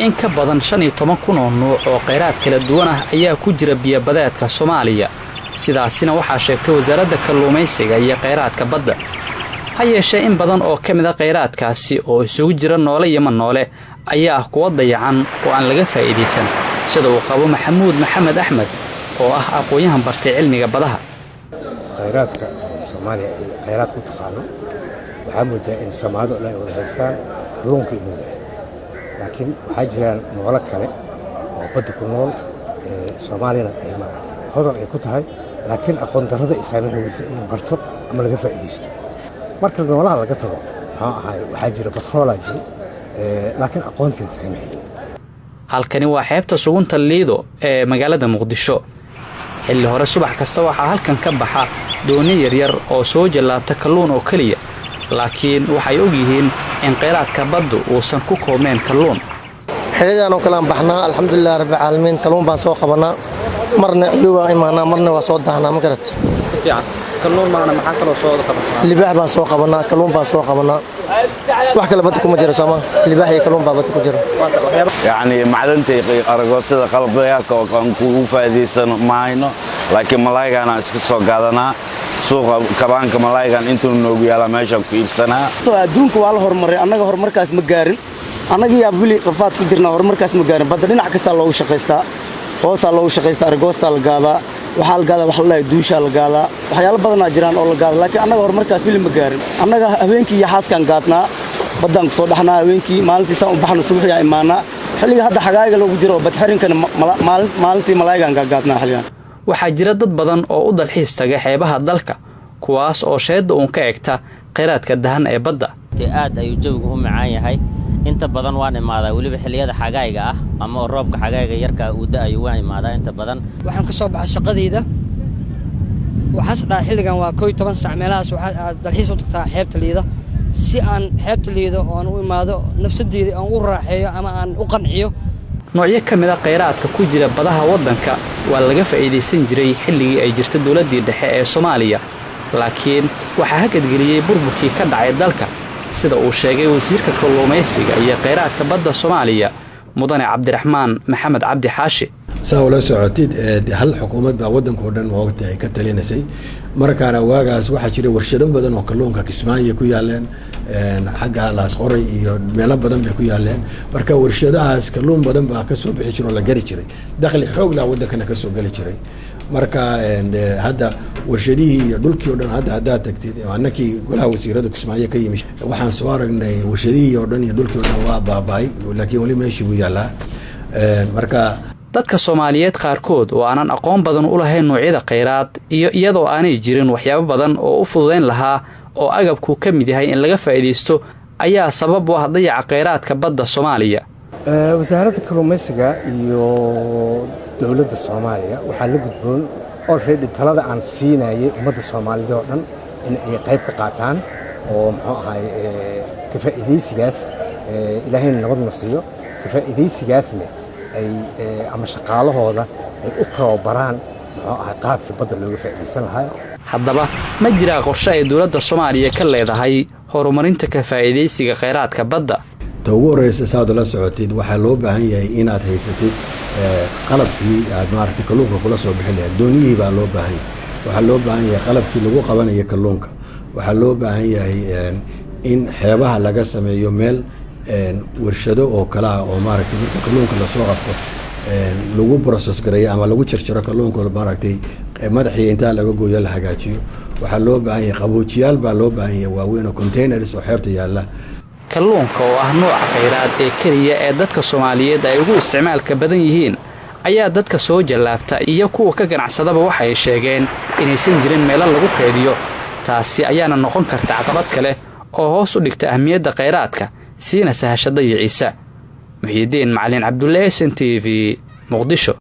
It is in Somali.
in ka badan 15,000 oo nooc oo kheyraad kala duwan ah ayaa ku jira biyo-badeedka Soomaaliya sidaasina waxaa sheegtay wasaaradda kalluumaysiga iyo kheyraadka badda ha yeeshee in badan oo ka mid ah kheyraadkaasi oo isugu jira noole iyo noole ayaa kuwa dayacan oo aan laga faa'iideysan sida uu qabo Maxamuud Maxamed Axmed oo ah aqoonyahan bartay cilmiga badaha kheyraadka Soomaaliya kheyraad ku taqaano waxaa moodaa in Soomaalidu ay wada haystaan kalluunka inuu yahay laakiin waxaa jiraan noole kale oo badda ku nool Soomaaliyana ay maaragtay hodan ay ku tahay laakiin aqoon darrada ay saamaynaysa in barto ama laga faa'iideysto marka noolaha laga tago waxaa jira batroolaa jiro laakiin aqoonteeda saamayn halkani waa xeebta sugunta Liido ee magaalada Muqdisho xilli hore subax kasta waxaa halkan ka baxa dooni yaryar oo soo jalaabta kalluun oo kaliya laakiin waxay og yihiin in kheyraadka baddu uusan ku koobneen kalluun xilligan oo kale aan baxnaa alxamdulillaah rabbil caalamiin kalluun baan soo qabanaa marna iyuu imaanaa marna waa soo daahnaa ma garat si fiican kalluun maana maxaa kale soo qabanaa libaax baan soo qabanaa kalluun baan soo qabanaa wax kale badda kuma jiro Soomaa libaax iyo kalluun baa badda ku jiro يعني معدنتي أرجوتة قلبيها كان كوفا دي سن ماينو لكن ملاك أنا إسكسو قادنا سوق كمان كملاك أن أنتم نوجي على ماشى في سنة. دونك والله هرمري أنا هرمركاس مجارن أنا جي أبولي رفعت كدرنا هرمركاس مجارن بدرنا عكست الله وشقيستا وصل الله وشقيستا أرجوستا الجابا وحال جالا وحلا يدوش الجالا وحيال بدنا جيران أول جالا لكن أنا هرمركاس في المجارن أنا هوينكي يحاس كان قاتنا بدنا صدحنا وينكي مالتي سام بحنا الصبح يا إمانا حلي هذا حقائق لو جرو بتحرين كان مالتي ملايين قاتنا حاليا waxaa jira dad badan oo u dalxiis taga xeebaha dalka kuwaas oo sheed uun ka eegta kheyraadka dahan ee badda aad ayuu jawigu u macaan yahay inta badan waan imaadaa waliba xilliyada xagaaga ah ama roobka xagaaga yarka uu da'ayo waan imaadaa inta badan waxaan ka soo baxay shaqadeyda waxaas dhaa xilligan waa 11 saac meelahaas waxa dalxiis u tagtaa xeebta Liido si aan xeebta Liido oo aan u imaado nafsadeeda aan u raaxeeyo ama aan u qanciyo noocyo ka mid ah kheyraadka ku jira badaha waddanka waa laga faa'iideysan jiray xilligii ay jirtay dawladdii dhexe ee Soomaaliya laakiin waxaa hakadgeliyay burburkii ka dhacay dalka sida uu sheegay wasiirka kalluumaysiga iyo kheyraadka badda Soomaaliya mudane Cabdiraxmaan Maxamed Cabdi Xaashi sawla socotid hal xukuumad baa waddanka oo dhan waqti ay ka taliinasay markaana waagaas waxa jiray warshado badan oo kalluunka Kismaayo ku yaaleen xagga laas qoray iyo meelo badan bay ku yaaleen marka warshadahaas kalluun badan baa ka soo bixi jiray oo la gari jiray dakhli xoog la waddankana ka soo gali jiray marka hadda warshadihii iyo dhulkii oo dhan hadda tagtid annakii golaha wasiirada Kismaayo ka yimid waxaan soo aragnay warshadihii oo dhan iyo dhulkii oo dhan waa baabay laakiin wali meeshii uu yaalaa marka dadka Soomaaliyeed qaarkood oo aanan aqoon badan u lahayn noocyada kheyraad iyo iyadoo aanay jirin waxyaabo badan oo u fududeyn lahaa oo agabku ka mid yahay in laga faa'iideysto ayaa sabab u ah dayaca kheyraadka badda Soomaaliya wasaaradda kalluumaysiga iyo dawladda Soomaaliya waxaa la gudboon already talada aan siinayay ummadda Soomaalida oo dhan in ay qayb ka qaataan oo muxuu ahay ka faa'iideysigaas ilaahayna nabadna siiyo ka faa'iideysigaasna ay ama shaqaalahooda ay u tababaraan muxuu ahay qaabkii badda looga faa'iideysan lahaa haddaba ma jira qorshe ay dawladda Soomaaliya ka leedahay horumarinta ka faa'iideysiga kheyraadka badda ugu horeysa saad la socotid waxaa loo baahan yahay inaad haysatid qalabkii aad maaragtay kalluunka kula soo bixi lahayd dooniyihii baa loo baahan yahay waxaa loo baahan yahay qalabkii lagu qabanayo kalluunka waxaa loo baahan yahay in xeebaha laga sameeyo meel warshado oo kala ah oo maaragtay marka kalluunka la soo qabto lagu process gareeyo ama lagu jarjaro kalluunka maaragtay madaxii inta laga gooyo la hagaajiyo waxaa loo baahan yahay qaboojiyaal baa loo baahan yahay waaweyn oo containers oo xeebta yaala kalluunka oo ah nooc kheyraad ee kaliya ee dadka Soomaaliyeed ay ugu isticmaalka badan yihiin ayaa dadka soo jalaabta iyo kuwa ka ganacsadaba waxay sheegeen inaysan jirin meel lagu kaydiyo taasi ayaana noqon karta caqabad kale oo hoos u dhigta ahmiyadda kheyraadka siina sahashada Ciise Muhiidiin Macalin Cabdullaahi SNTV Muqdisho.